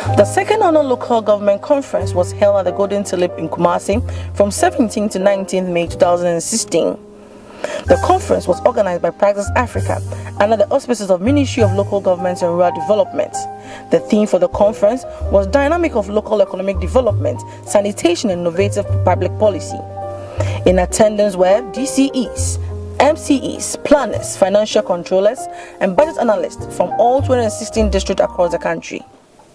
The second annual local government conference was held at the Golden Tulip in Kumasi from 17th to 19th May 2016. The conference was organized by Praxis Africa under the auspices of Ministry of Local Government and Rural Development. The theme for the conference was Dynamic of Local Economic Development, Sanitation and Innovative Public Policy. In attendance were DCEs, MCEs, planners, financial controllers, and budget analysts from all 216 districts across the country.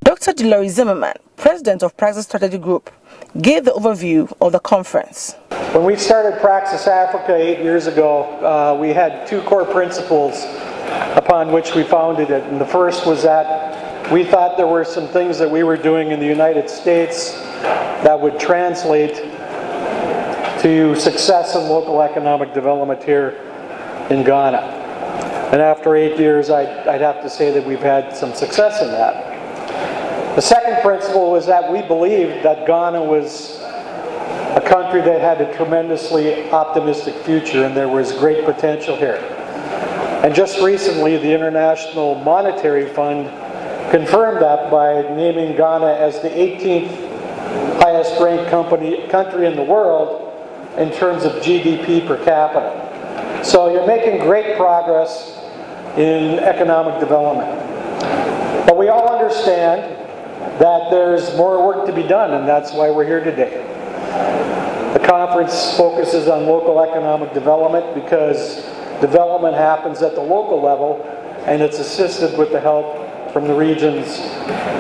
Dr. Delary Zimmerman, President of Praxis Strategy Group, gave the overview of the conference. When we started Praxis Africa 8 years ago, we had two core principles upon which we founded it. And the first was that we thought there were some things that we were doing in the United States that would translate to success in local economic development here in Ghana. And after 8 years, I'd have to say that we've had some success in that. The second principle was that we believed that Ghana was a country that had a tremendously optimistic future and there was great potential here. And just recently, the International Monetary Fund confirmed that by naming Ghana as the 18th highest ranked country in the world in terms of GDP per capita. So you're making great progress in economic development. But we all understand that there's more work to be done, and that's why we're here today. The conference focuses on local economic development because development happens at the local level and it's assisted with the help from the regions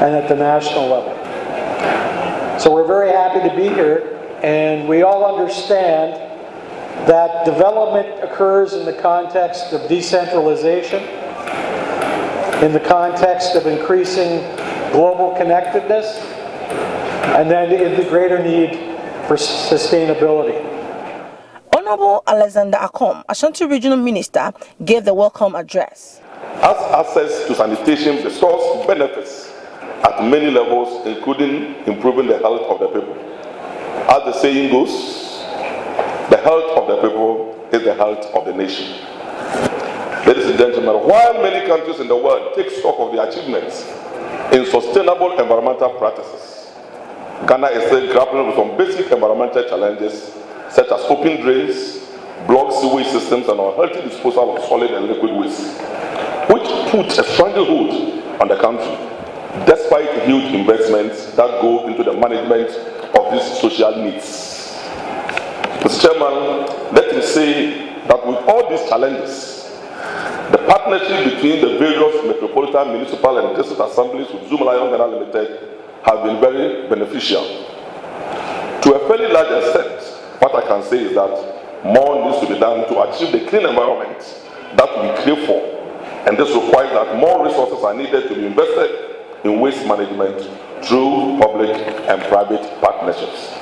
and at the national level. So we're very happy to be here, and we all understand that development occurs in the context of decentralization, in the context of increasing global connectedness, and then in the greater need for sustainability. Honorable Alexander Akom, Ashanti Regional Minister, gave the welcome address. As access to sanitation restores benefits at many levels, including improving the health of the people. As the saying goes, the health of the people is the health of the nation. Ladies and gentlemen, while many countries in the world take stock of their achievements in sustainable environmental practices, Ghana is still grappling with some basic environmental challenges such as open drains, blocked sewage systems, and unhealthy disposal of solid and liquid waste, which put a stranglehold on the country, despite huge investments that go into the management of these social needs. Mr. Chairman, let me say that with all these challenges, the partnership between the various metropolitan, municipal, and district assemblies with Zoomlion Ghana Limited have been very beneficial. To a fairly large extent, what I can say is that more needs to be done to achieve the clean environment that we crave for, and this requires that more resources are needed to be invested in waste management through public and private partnerships.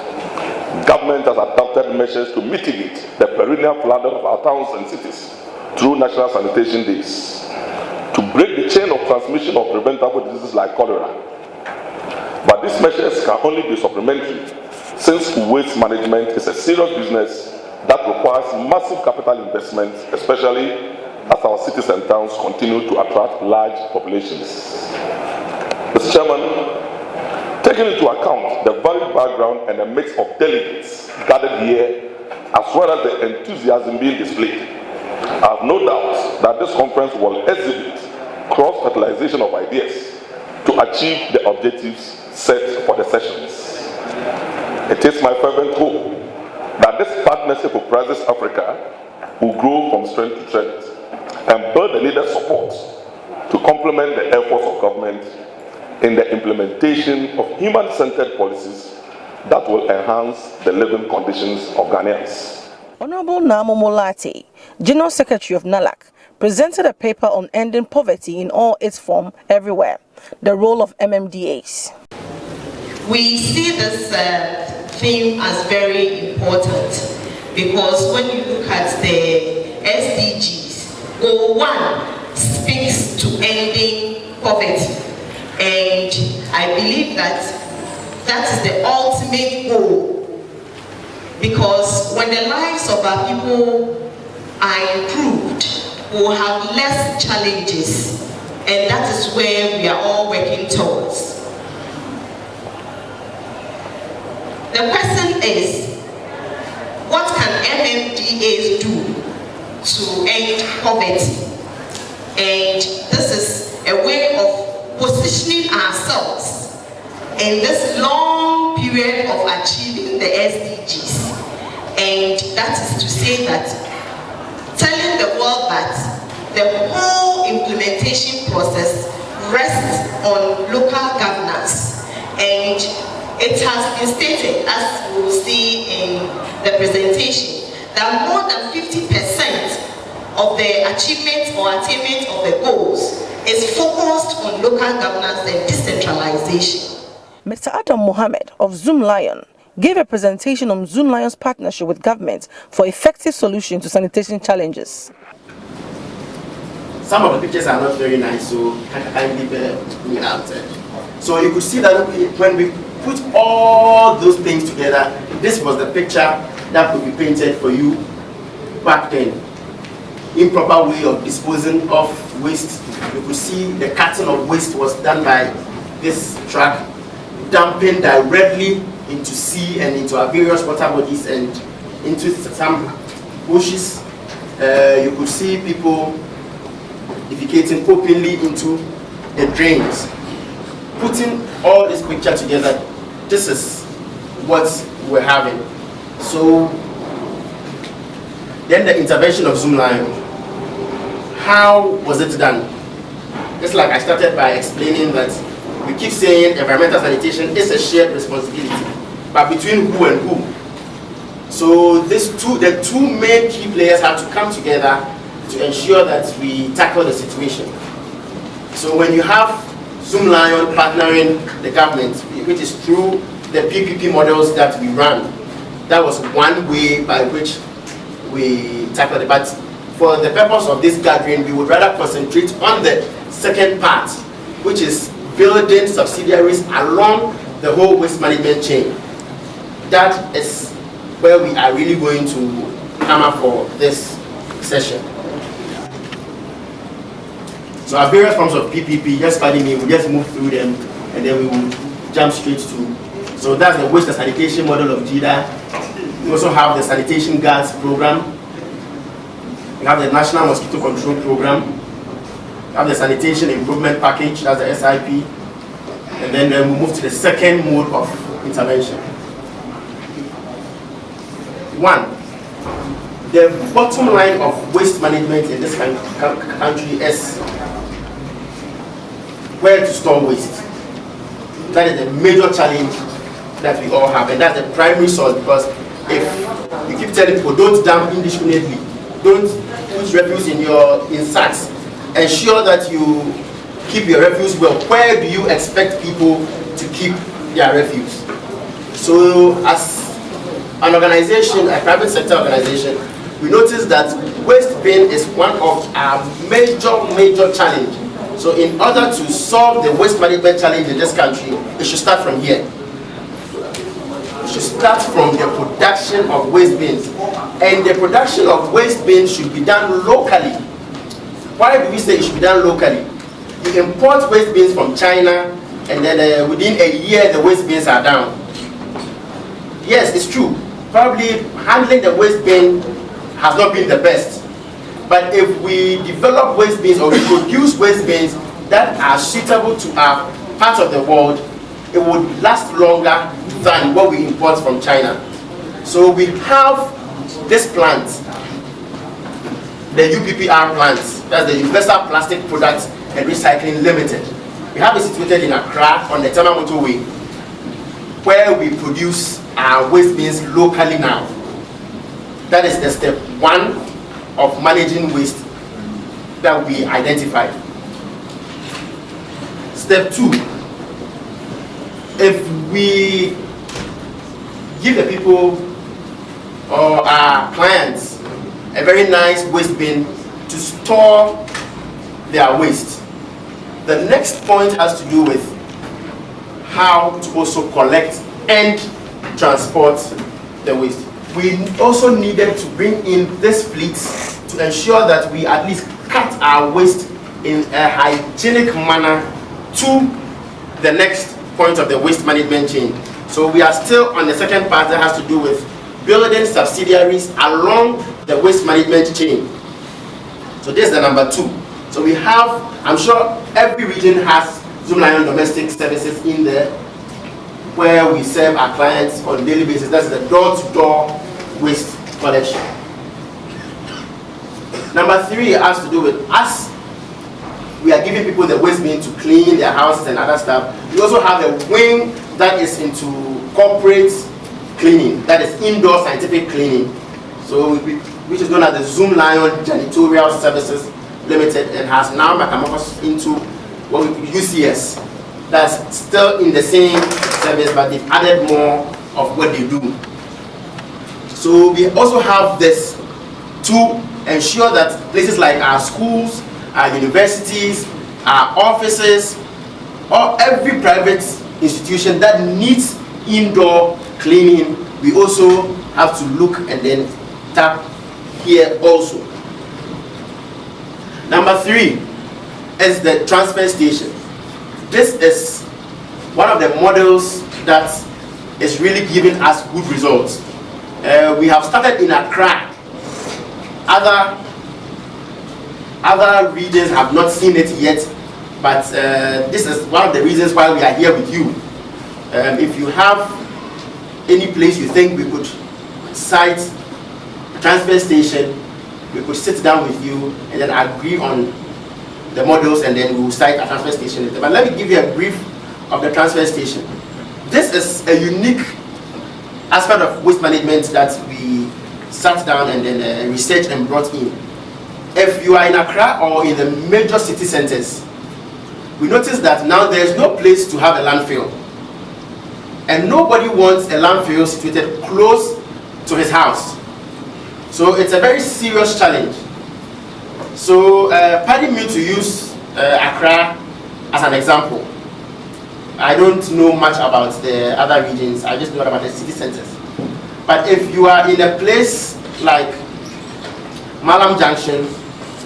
Government has adopted measures to mitigate the perennial flooding of our towns and cities through National Sanitation Days, to break the chain of transmission of preventable diseases like cholera. But these measures can only be supplementary, since waste management is a serious business that requires massive capital investment, especially as our cities and towns continue to attract large populations. Mr. Chairman, taking into account the varied background and a mix of delegates gathered here, as well as the enthusiasm being displayed, I have no doubt that this conference will exhibit cross-fertilization of ideas to achieve the objectives set for the sessions. It is my fervent hope that this partnership with Praxis Africa will grow from strength to strength and build the needed support to complement the efforts of government in the implementation of human-centered policies that will enhance the living conditions of Ghanaians. Honorable Namo Molate, General Secretary of NALAG, presented a paper on ending poverty in all its forms everywhere, the role of MMDAs. We see this theme as very important because when you look at the SDGs, Goal 1 speaks to ending poverty, and I believe that is the ultimate goal, because when the lives of our people are improved, we will have less challenges, and that is where we are all working towards. is, what can MMDAs do to end poverty? And this is a way of positioning ourselves in this long period of achieving the SDGs. And that is to say that telling the world that the whole implementation process rests on local governance. And it has been stated, as we will see in the presentation, that more than 50% of the achievement or attainment of the goals is focused on local governance and decentralization. Mr. Adam Mohammed of Zoomlion gave a presentation on Zoomlion's partnership with government for effective solution to sanitation challenges. Some of the pictures are not very nice, so I kindly bear me out. So you could see that when we put all those things together, this was the picture that could be painted for you back then. Improper way of disposing of waste. You could see the cutting of waste was done by this truck, dumping directly into sea and into our various water bodies and into some bushes. You could see people defecating openly into the drains. Putting all this picture together, this is what we're having. So then the intervention of Zoomlion. How was it done? Just like I started by explaining that we keep saying environmental sanitation is a shared responsibility, but between who and who. So the two main key players have to come together to ensure that we tackle the situation. So when you have Zoomlion partnering the government, which is through the PPP models that we run, that was one way by which we tackled it. But for the purpose of this gathering, we would rather concentrate on the second part, which is building subsidiaries along the whole waste management chain. That is where we are really going to hammer for this session. So our various forms of PPP, just pardon me, we'll just move through them and then we will jump straight to. So that's the waste and sanitation model of GIDA. We also have the sanitation gas program. We have the National Mosquito Control Program. We have the Sanitation Improvement Package, that's the SIP. And then we move to the second mode of intervention. One, the bottom line of waste management in this country is where to store waste. That is the major challenge that we all have, and that's the primary source, because if you keep telling people don't dump indiscriminately, don't put refuse in sacks, ensure that you keep your refuse well, where do you expect people to keep their refuse? So as an organization, a private sector organization, we noticed that waste bin is one of our major challenge. So in order to solve the waste management challenge in this country, it should start from here. It should start from the production of waste bins. And the production of waste bins should be done locally. Why do we say it should be done locally? You import waste bins from China, and then within a year the waste bins are down. Yes, it's true. Probably handling the waste bin has not been the best. But if we develop waste bins or we produce waste bins that are suitable to our part of the world, it would last longer than what we import from China. So we have this plant, the UPPR plant, that's the Universal Plastic Products and Recycling Limited. We have it situated in Accra on the Taabea motorway, where we produce our waste bins locally now. That is the step one of managing waste that we identified. Step two, if we give the people or our clients a very nice waste bin to store their waste, the next point has to do with how to also collect and transport the waste. We also needed to bring in this fleet to ensure that we at least cut our waste in a hygienic manner to the next point of the waste management chain, So we are still on the second part that has to do with building subsidiaries along the waste management chain. So this is the number 2. So we have, I'm sure every region has Zoomlion domestic services in there, where we serve our clients on a daily basis. That's the door-to-door waste collection. Number 3 has to do with us. We are giving people the waste bin to clean their houses and other stuff. We also have a wing that is into corporate cleaning, that is indoor scientific cleaning. So which is known as the Zoomlion Janitorial Services Limited, and has now metamorphosed into what we UCS. That's still in the same service, but they've added more of what they do. So we also have this to ensure that places like our schools, our universities, our offices, or every private institution that needs indoor cleaning, we also have to look and then tap here also. Number 3 is the transfer station. This is one of the models that is really giving us good results. We have started in Accra. Other regions have not seen it yet, but this is one of the reasons why we are here with you. If you have any place you think we could site a transfer station, we could sit down with you and then agree on the models, and then we will site a transfer station. But let me give you a brief of the transfer station. This is a unique aspect of waste management that we sat down and then researched and brought in. If you are in Accra or in the major city centers, we noticed that now there is no place to have a landfill. And nobody wants a landfill situated close to his house. So it's a very serious challenge. So pardon me to use Accra as an example. I don't know much about the other regions, I just know about the city centers. But if you are in a place like Malam Junction,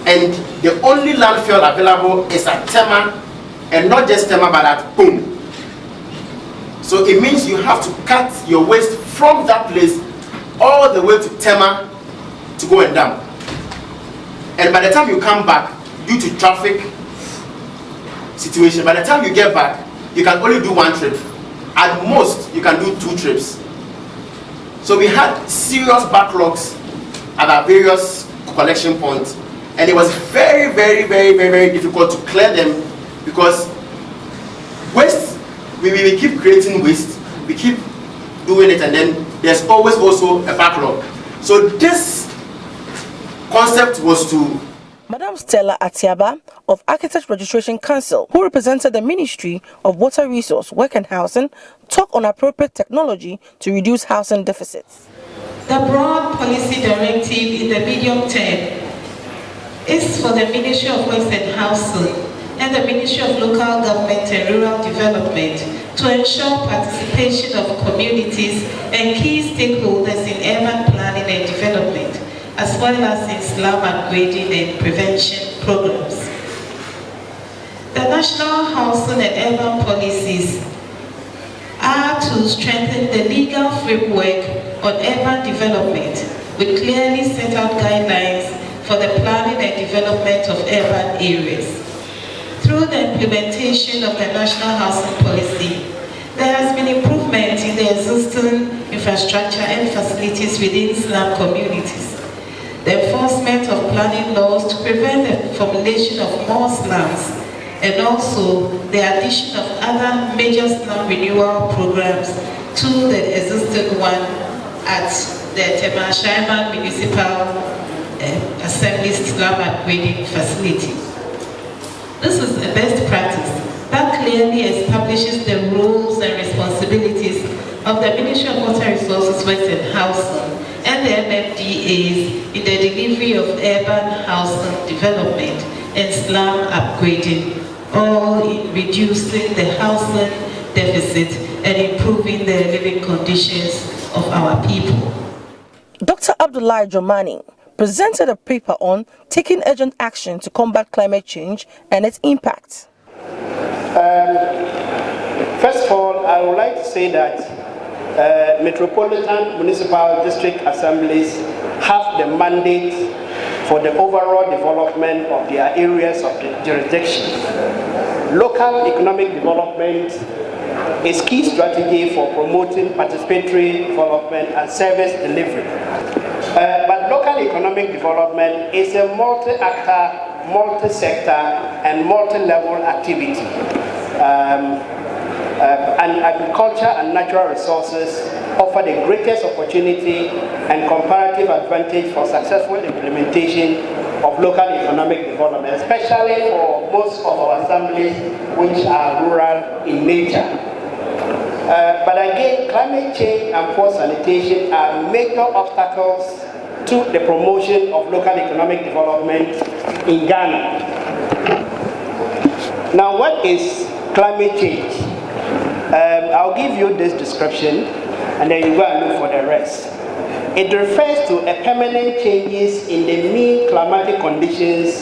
and the only landfill available is at Tema, and not just Tema but at Boom. So it means you have to cut your waste from that place all the way to Tema to go and dump. And by the time you come back, due to traffic situation, by the time you get back, you can only do 1 trip. At most, you can do 2 trips. So we had serious backlogs at our various collection points, and it was very, very, very, very, very difficult to clear them, because waste, we keep creating waste, we keep doing it, and then there's always also a backlog. So this concept was to Madam Stella Atiaba of Architects Registration Council, who represented the Ministry of Water Resource, Work and Housing, talked on appropriate technology to reduce housing deficits. The broad policy directive in the medium term is for the Ministry of Works and Housing and the Ministry of Local Government and Rural Development to ensure participation of communities and key stakeholders in urban planning and development, as well as in slum upgrading and prevention programs. The national housing and urban policies are to strengthen the legal framework on urban development with clearly set out guidelines for the planning and development of urban areas. Through the implementation of the national housing policy, there has been improvement in the existing infrastructure and facilities within slum communities. The enforcement of planning laws to prevent the formulation of more slums, and also the addition of other major slum renewal programs to the existing one at the Tema Municipal Assembly slum upgrading facility. This is a best practice that clearly establishes the roles and responsibilities of the Ministry of Water Resources, Works and Housing and the MFDAs in the delivery of urban housing development and slum upgrading, all in reducing the housing deficit and improving the living conditions of our people. Dr. Abdullahi Jomani presented a paper on taking urgent action to combat climate change and its impact. First of all, I would like to say that metropolitan municipal district assemblies have the mandate for the overall development of their areas of the jurisdiction. Local economic development is key strategy for promoting participatory development and service delivery. But local economic development is a multi-actor, multi-sector, and multi-level activity. And agriculture and natural resources offer the greatest opportunity and comparative advantage for successful implementation of local economic development, especially for most of our assemblies which are rural in nature. But again, climate change and poor sanitation are major obstacles to the promotion of local economic development in Ghana. Now, what is climate change? I'll give you this description and then you go and look for the rest. It refers to a permanent changes in the mean climatic conditions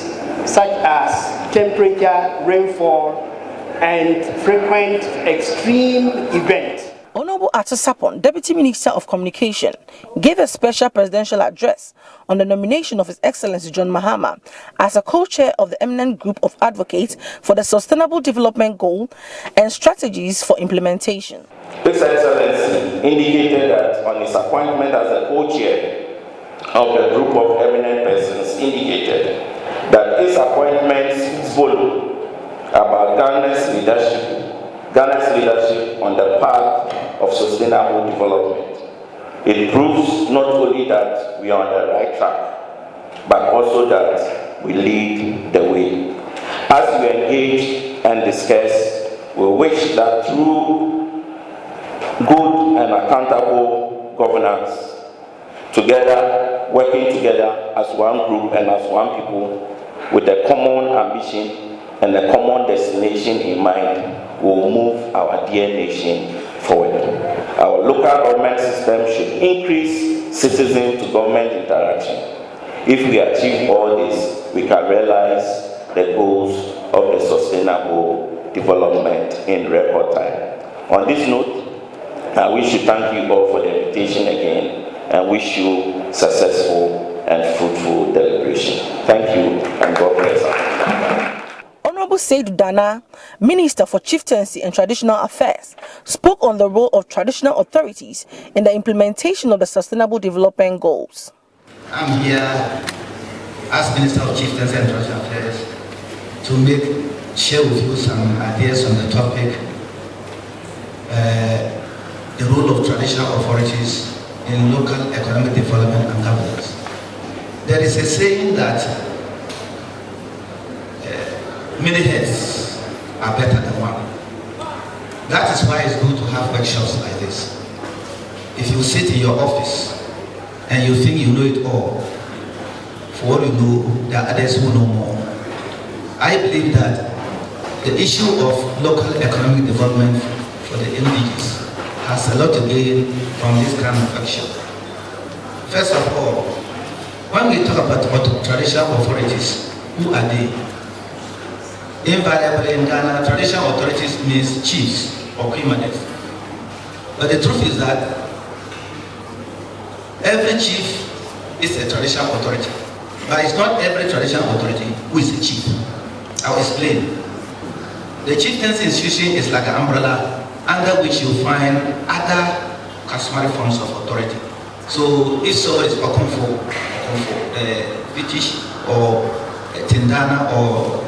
such as temperature, rainfall, and frequent extreme events. Honorable Ato Sapon, Deputy Minister of Communication, gave a special presidential address on the nomination of His Excellency John Mahama as a co-chair of the eminent group of advocates for the Sustainable Development Goal and strategies for implementation. His Excellency indicated that on his appointment as a co-chair of the group of eminent persons indicated that his appointments follow about Ghana's leadership on the path of sustainable development. It proves not only that we are on the right track, but also that we lead the way. As we engage and discuss, we wish that through good and accountable governance, together, working together as one group and as one people, with a common ambition and a common destination in mind, will move our dear nation forward. Our local government system should increase citizen to government interaction. If we achieve all this, we can realize the goals of the sustainable development in record time. On this note, I wish to thank you all for the invitation again and wish you successful and fruitful deliberation. Thank you and God bless us. Honorable Seydou Dana, Minister for Chieftaincy and Traditional Affairs, spoke on the role of traditional authorities in the implementation of the Sustainable Development Goals. I'm here as Minister of Chieftaincy and Traditional Affairs to share with you some ideas on the topic, the role of traditional authorities in local economic development and governance. There is a saying that many heads are better than one. That is why it's good to have workshops like this. If you sit in your office and you think you know it all, for what you know, there are others who know more. I believe that the issue of local economic development for the MDGs has a lot to gain from this kind of workshop. First of all, when we talk about traditional authorities, who are they? Invariably in Ghana, traditional authorities means chiefs or criminals. But the truth is that every chief is a traditional authority. But it's not every traditional authority who is a chief. I'll explain. The chieftaincy institution is like an umbrella under which you find other customary forms of authority. So if someone is Okonfo, British or Tindana or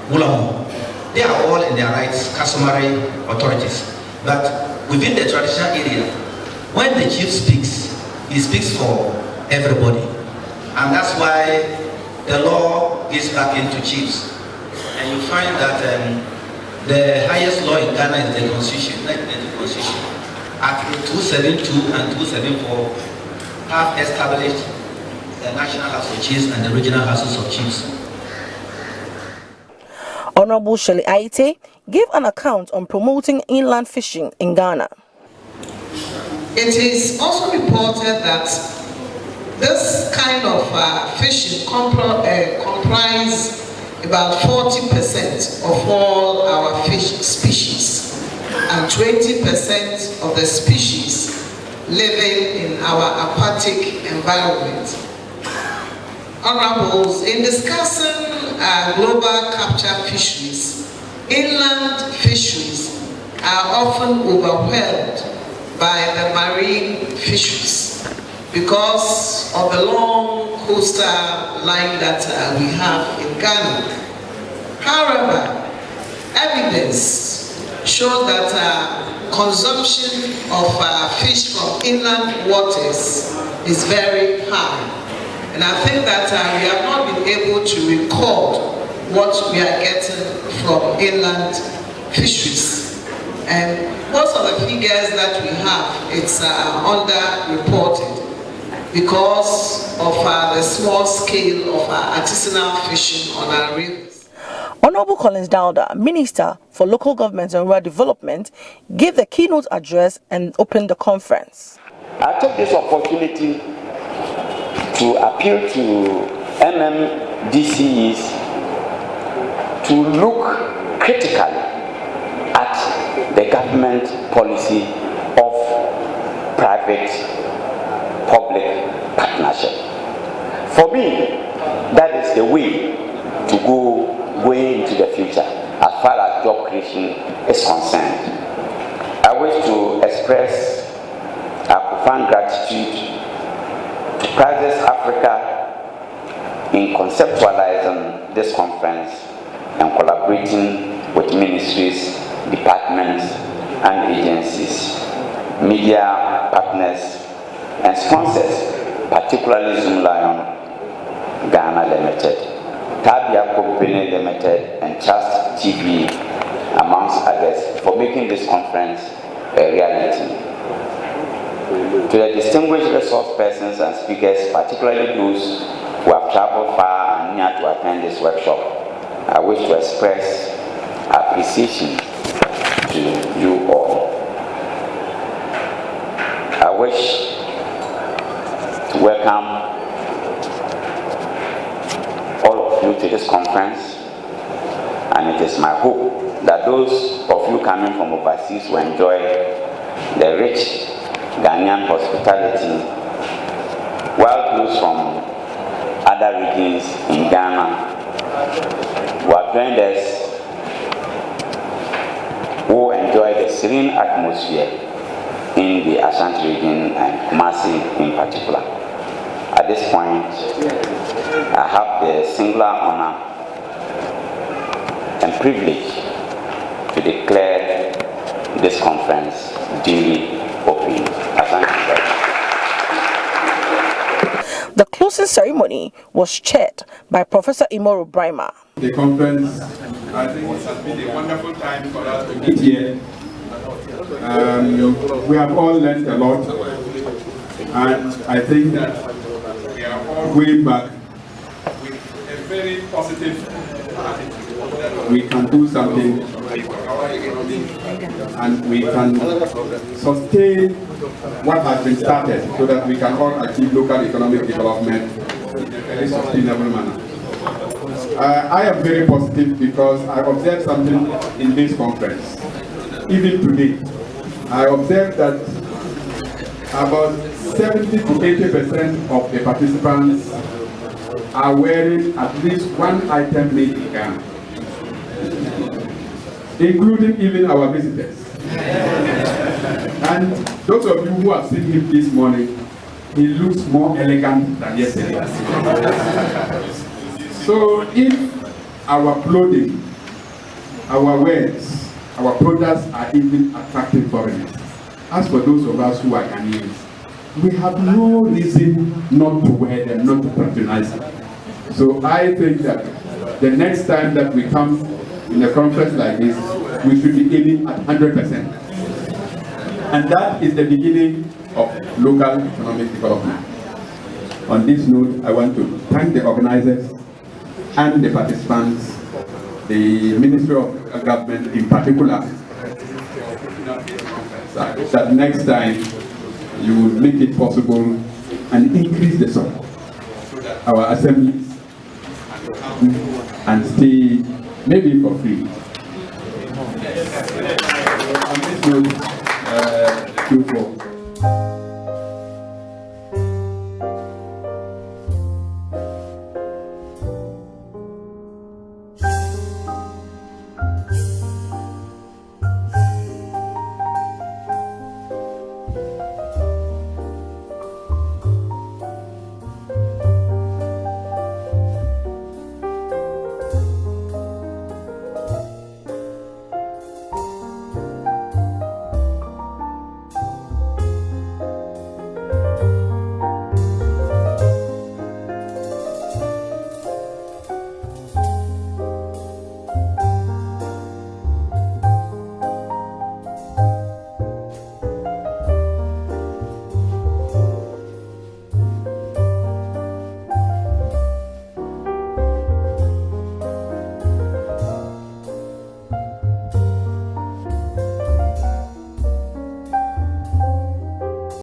Mulamo, they are all in their rights customary authorities. But within the traditional area, when the chief speaks, he speaks for everybody. And that's why the law is back into chiefs. And you find that the highest law in Ghana is the Constitution, not the Constitution. Article 272 and 274 have established the National House of Chiefs and the Regional Houses of Chiefs. Honorable Shirley Aite gave an account on promoting inland fishing in Ghana. It is also reported that this kind of fishing comprise about 40% of all our fish species. and 20% of the species living in our aquatic environment. Honorables, in discussing global capture fisheries, inland fisheries are often overwhelmed by the marine fisheries because of the long coastal line that we have in Ghana. However, evidence shows that consumption of fish from inland waters is very high. And I think that we have not been able to record what we are getting from inland fisheries. And most of the figures that we have, it's under-reported because of the small scale of artisanal fishing on our rivers. Honorable Collins Dauda, Minister for Local Government and Rural Development, gave the keynote address and opened the conference. I took this opportunity to appeal to MMDCs to look critically at the government policy of private-public partnership. For me, that is the way to go going into the future as far as job creation is concerned. I wish to express our profound gratitude to Praxis Africa in conceptualizing this conference and collaborating with ministries, departments, and agencies, media partners, and sponsors, particularly Zoomlion Ghana Limited, Taabea Company Limited, and Trust TV, amongst others, for making this conference a reality. To the distinguished resource persons and speakers, particularly those who have traveled far and near to attend this workshop, I wish to express appreciation to you all. I wish to welcome all of you to this conference, and it is my hope that those of you coming from overseas will enjoy the rich Ghanaian hospitality, while those from other regions in Ghana who have joined us will enjoy the serene atmosphere in the Ashanti region and Kumasi in particular. At this point, I have the singular honor and privilege to declare this conference duly open. The closing ceremony was chaired by Professor Imoru Brima. The conference, I think it has been a wonderful time for us to meet here. We have all learned a lot, and I think that we are all going back with a very positive attitude. We can do something for our economy, and we can sustain what has been started so that we can all achieve local economic development in a very sustainable manner. I am very positive because I observed something in this conference. Even today, I observed that about 70 to 80% of the participants are wearing at least one item made in Ghana, including even our visitors. And those of you who have seen him this morning, he looks more elegant than yesterday. So if our clothing, our wares, our products are even attracting foreigners, as for those of us who are Ghanaians, we have no reason not to wear them, not to patronize them. So I think that the next time that we come in a conference like this, we should be aiming at 100%. And that is the beginning of local economic development. On this note, I want to thank the organizers and the participants, the Ministry of Government in particular, that next time you will make it possible and increase the support so that our assemblies and stay maybe for free. On this not too far.